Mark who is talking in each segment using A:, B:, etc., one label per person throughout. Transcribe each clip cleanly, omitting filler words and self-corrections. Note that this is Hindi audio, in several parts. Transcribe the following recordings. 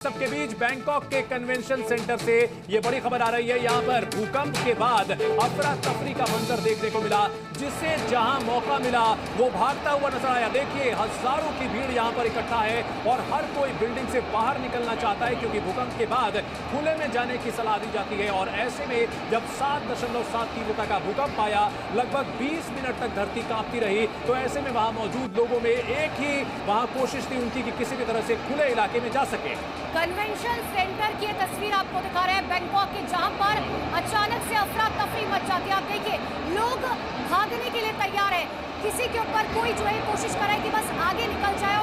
A: सबके बीच बैंकॉक के कन्वेंशन सेंटर से ये बड़ी खबर आ रही है। यहां पर भूकंप के बाद अफरा तफरी का मंजर देखने को मिला, जिससे जहां मौका मिला वो भागता हुआ नजर आया। देखिए, हजारों की भीड़ यहां पर इकट्ठा है और हर कोई बिल्डिंग से बाहर निकलना चाहता है, क्योंकि भूकंप के बाद खुले में जाने की सलाह दी जाती है। और ऐसे में जब 7.7 तीव्रता का भूकंप आया, लगभग 20 मिनट तक धरती कांपती रही, तो ऐसे में वहां मौजूद लोगों में एक ही वहां कोशिश थी उनकी कि किसी भी तरह से खुले इलाके में जा सके।
B: कन्वेंशन सेंटर की तस्वीर आपको दिखा रहे हैं बैंकॉक की, जहां पर अचानक से अफरा तफरी मच जाती है। आप देखिए, लोग भागने के लिए तैयार है, किसी के ऊपर कोई जो है कोशिश कर रहा है कि बस आगे निकल जाए।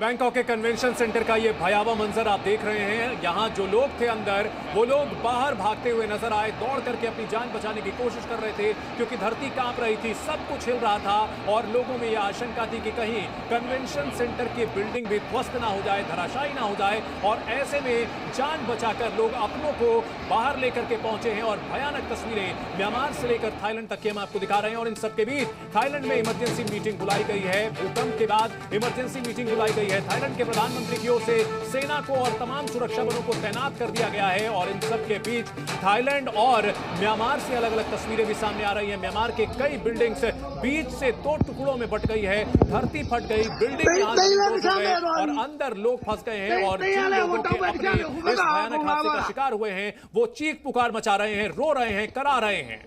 A: बैंकॉक के कन्वेंशन सेंटर का ये भयावह मंजर आप देख रहे हैं। यहाँ जो लोग थे अंदर, वो लोग बाहर भागते हुए नजर आए, दौड़ करके अपनी जान बचाने की कोशिश कर रहे थे, क्योंकि धरती कांप रही थी, सब कुछ हिल रहा था और लोगों में यह आशंका थी कि कहीं कन्वेंशन सेंटर की बिल्डिंग भी ध्वस्त ना हो जाए, धराशायी ना हो जाए। और ऐसे में जान बचाकर लोग अपनों को बाहर लेकर के पहुंचे हैं। और भयानक तस्वीरें म्यांमार से लेकर थाईलैंड तक के हम आपको दिखा रहे हैं। और इन सबके बीच थाईलैंड में इमरजेंसी मीटिंग बुलाई गई है। भूकंप के बाद इमरजेंसी मीटिंग बुलाई गई है। थाईलैंड के प्रधानमंत्री की ओर से सेना को और तमाम सुरक्षा बलों को तैनात कर दिया गया है। और इन सब के बीच थाईलैंड और म्यांमार से अलग अलग तस्वीरें भी सामने आ रही हैं। म्यांमार के कई बिल्डिंग्स बीच से 2 टुकड़ों में बट गई है, धरती फट गई, बिल्डिंग और अंदर लोग फंस गए हैं। और जिन लोगों के अपने इस भयानक हादसे का शिकार हुए हैं, वो चीख पुकार मचा रहे हैं, रो रहे हैं, करा रहे हैं।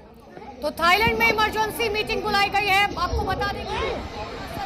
B: तो थाईलैंड में इमरजेंसी मीटिंग बुलाई गई है। आपको बता दें कि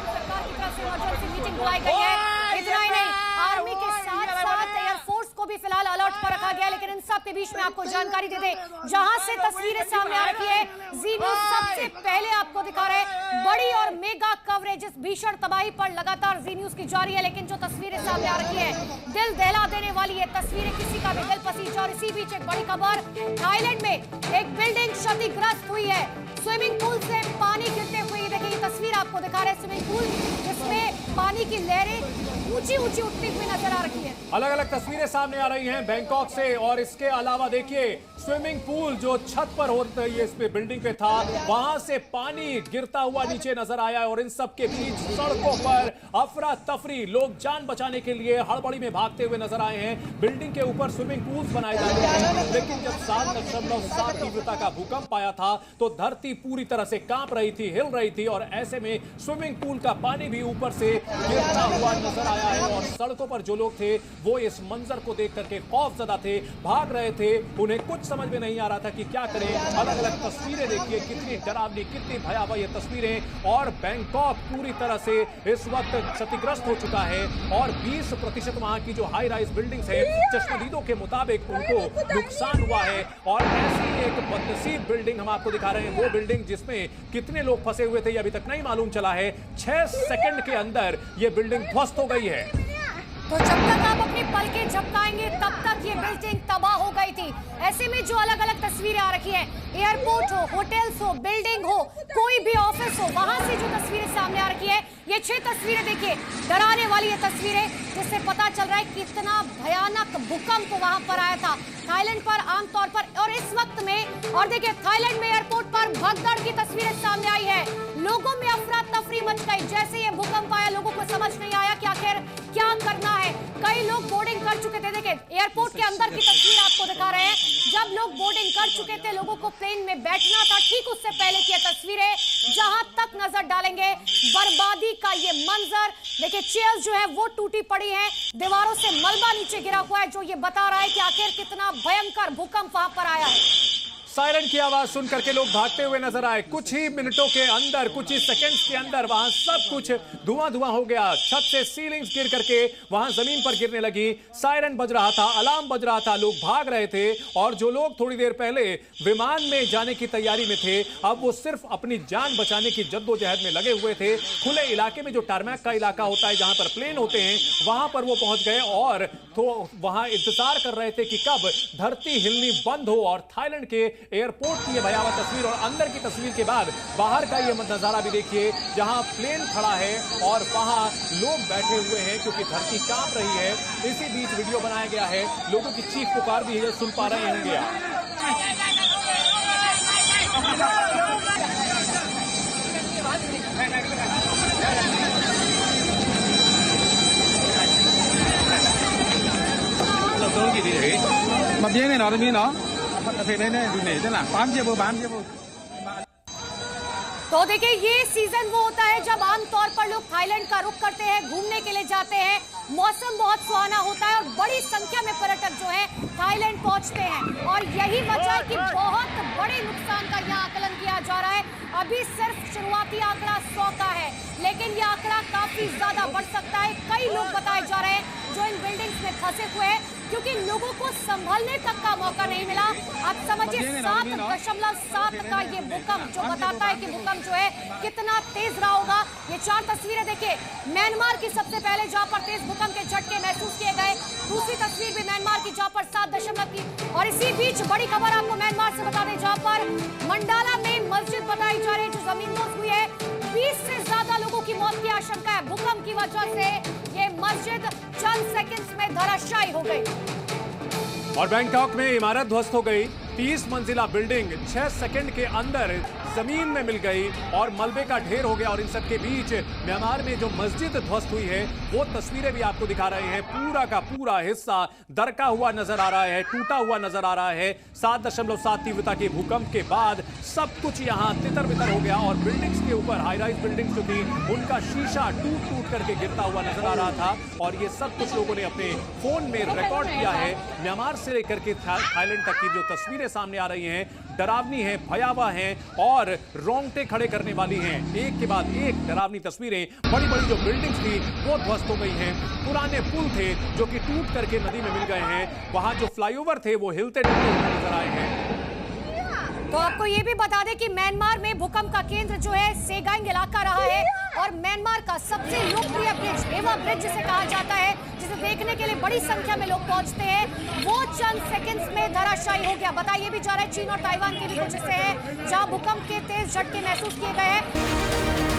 B: सरकार की तरफ से इमरजेंसी मीटिंग बुलाई गई है। इतना ही नहीं, आर्मी के साथ साथ एयरफोर्स को भी फिलहाल अलर्ट पर रखा गया। लेकिन इन सब के बीच में आपको जानकारी दे दें, जहां से तस्वीरें सामने आ रही है, जी न्यूज सबसे पहले आपको दिखा रहे हैं। बड़ी और मेगा कवरेज इस भीषण तबाही पर लगातार जी न्यूज की जारी है। लेकिन जो तस्वीरें सामने आ रही है, दिल दहला देने वाली है तस्वीरें, किसी का भी दिल पसीज। और इसी बीच एक बड़ी खबर, थाईलैंड में एक बिल्डिंग क्षतिग्रस्त हुई है। स्विमिंग पूल से पानी गिरते हुए, देखिए ये तस्वीर आपको दिखा रहे हैं, स्विमिंग पूल जिसमें पानी की लहरें ऊंची ऊंची उठती हुई नजर आ रही है।
A: अलग अलग तस्वीरें सामने आ रही हैं बैंकॉक से। और इसके अलावा देखिए, स्विमिंग पूल जो छत पर होता है, इस पे बिल्डिंग पे था, वहां से पानी गिरता हुआ नीचे नजर आया है। और इन सब के बीच सड़कों पर अफरा तफरी, लोग जान बचाने के लिए हड़बड़ी में भागते हुए नजर आए हैं। बिल्डिंग के ऊपर स्विमिंग पूल बनाए जा रहे हैं, लेकिन जब 7.7 तीव्रता का भूकंप आया था, तो धरती पूरी तरह से कांप रही थी, हिल रही थी। और ऐसे में स्विमिंग पूल का पानी भी ऊपर से गिरता हुआ नजर आया है। और सड़कों पर जो लोग थे, वो इस मंजर को देख करके खौफजदा थे, भाग रहे थे, उन्हें कुछ समझ में नहीं आ रहा था कि क्या करें। अलग अलग तस्वीरें देखिए, कितनी डरावनी, कितनी भयावह ये तस्वीरें। और बैंकॉक पूरी तरह से इस वक्त क्षतिग्रस्त हो चुका है। और 20% वहां की जो हाई राइज बिल्डिंग्स है, चश्मदीदों के मुताबिक उनको नुकसान हुआ है। और ऐसी एक बदनसीब बिल्डिंग हम आपको दिखा रहे हैं, वो बिल्डिंग जिसमें कितने लोग फंसे हुए थे, ये अभी तक नहीं मालूम चला है। 6 सेकंड के अंदर ये बिल्डिंग ध्वस्त हो गई है।
B: तो जब तक आप अपनी पलकें झपकाएंगे, तब तक ये बिल्डिंग तबाह हो गई थी। ऐसे में जो अलग अलग तस्वीरें आ रखी हैं, एयरपोर्ट हो, होटल्स हो, बिल्डिंग हो, कोई भी ऑफिस हो, वहां से जो तस्वीरें सामने आ रखी है, ये 6 तस्वीरें देखिए, डराने वाली ये तस्वीरें, जिससे पता चल रहा है कितना भयानक भूकंप वहां पर आया था थाईलैंड पर आमतौर पर। और इस वक्त में, और देखिए थाईलैंड में एयरपोर्ट पर भगदड़ की तस्वीरें सामने आई है। लोगों में अफरा तफरी मच गई। जैसे ये भूकंप आया, लोगों को समझ नहीं आया कि आखिर क्या करना है। कई लोग बोर्डिंग कर चुके थे। देखिए, एयरपोर्ट के अंदर की तस्वीर आपको दिखा रहे हैं, जब लोग बोर्डिंग कर चुके थे, लोगों को प्लेन में बैठना था, ठीक उससे पहले की तस्वीरें, जहां तक नजर डालेंगे बर्बादी का ये मंजर। देखिए, चेयर्स जो है वो टूटी पड़ी हैं, दीवारों से मलबा नीचे गिरा हुआ है, जो ये बता रहा है कि आखिर कितना भयंकर भूकंप वहां पर आया है।
A: सायरन की आवाज सुन करके लोग भागते हुए नजर आए। कुछ ही मिनटों के अंदर, कुछ ही सेकंड्स के अंदर वहां सब कुछ धुआं धुआं हो गया। छत से सीलिंग्स गिर करके वहां जमीन पर गिरने लगी। सायरन बज रहा था, अलार्म बज रहा था, लोग भाग रहे थे। और जो लोग थोड़ी देर पहले विमान में जाने की तैयारी में थे, अब वो सिर्फ अपनी जान बचाने की जद्दोजहद में लगे हुए थे। खुले इलाके में, जो टारमैक का इलाका होता है, जहां पर प्लेन होते हैं, वहां पर वो पहुंच गए और तो वहां इंतजार कर रहे थे कि कब धरती हिलनी बंद हो और थाईलैंड के एयरपोर्ट की ये भयावह तस्वीर और अंदर की तस्वीर के बाद बाहर का ये नजारा भी देखिए, जहां प्लेन खड़ा है और वहां लोग बैठे हुए हैं क्योंकि धरती कांप रही है। इसी बीच वीडियो बनाया गया है, लोगों की चीख पुकार भी है, सुन पा रहे होंगे आप।
B: तो देखिए, ये सीजन वो होता है जब आमतौर पर लोग थाईलैंड का रुख करते हैं, घूमने के लिए जाते हैं। मौसम बहुत सुहाना होता है और बड़ी संख्या में पर्यटक जो है थाईलैंड पहुंचते हैं और यही वजह है कि बहुत बड़े नुकसान का यहाँ आकलन किया जा रहा है। अभी सिर्फ शुरुआती आंकड़ा 100 का है, लेकिन ये आंकड़ा काफी ज्यादा बढ़ सकता है। कई लोग बताए जा रहे हैं जो इन बिल्डिंग्स में फंसे हुए हैं क्योंकि लोगों को संभलने तक का मौका नहीं मिला। आप समझिए 7.7 का ये भूकंप जो बताता है कि भूकंप जो है कितना तेज रहा होगा। ये 4 तस्वीरें देखिए, म्यांमार की सबसे पहले जहां पर तेज भूकंप के झटके महसूस किए गए, दूसरी तस्वीर भी म्यांमार की जहां पर 7 की। और इसी बीच बड़ी खबर आपको म्यांमार से बता दें, जहां पर मंडाला में मस्जिद बताई जा रही है जो जमींदोज हुई है। 20 से ज्यादा लोगों की मौत की आशंका है। भूकंप की वजह से ये मस्जिद चंद सेकंड्स में धराशायी हो गई।
A: और बैंकॉक में इमारत ध्वस्त हो गई। 30 मंजिला बिल्डिंग 6 सेकंड के अंदर जमीन में मिल गई और मलबे का ढेर हो गया। और इन सब के बीच म्यांमार में जो मस्जिद ध्वस्त हुई है वो तस्वीरें भी आपको दिखा रहे हैं। पूरा का पूरा हिस्सा दरका हुआ नजर आ रहा है, टूटा हुआ नजर आ रहा है। 7.7 तीव्रता के भूकंप के बाद सब कुछ यहाँ तितर बितर हो गया और बिल्डिंग्स के ऊपर, हाई राइज बिल्डिंग्स जो थी उनका शीशा टूट टूट करके गिरता हुआ नजर आ रहा था। और ये सब कुछ लोगों ने अपने फोन में रिकॉर्ड किया है। म्यांमार से लेकर के थाईलैंड तक की जो तस्वीरें सामने आ रही हैं डरावनी हैं, भयावह हैं और रोंगटे खड़े करने वाली हैं। एक के बाद एक डरावनी तस्वीरें। बड़ी बड़ी जो बिल्डिंग्स थी वो ध्वस्त हो गई हैं। पुराने पुल थे जो कि टूट करके नदी में मिल गए हैं। वहां जो फ्लाईओवर थे वो हिलते डुलते हुए नजर आए हैं।
B: तो आपको ये भी बता दें कि म्यांमार में भूकंप का केंद्र जो है सेगांग इलाका रहा है और म्यांमार का सबसे लोकप्रिय ब्रिज, एवा ब्रिज जिसे कहा जाता है, जिसे देखने के लिए बड़ी संख्या में लोग पहुंचते हैं, वो चंद सेकंड्स में धराशायी हो गया। बताइए भी जा रहा है चीन और ताइवान के भी कुछ हिस्से हैं जहां भूकंप के तेज झटके महसूस किए गए हैं।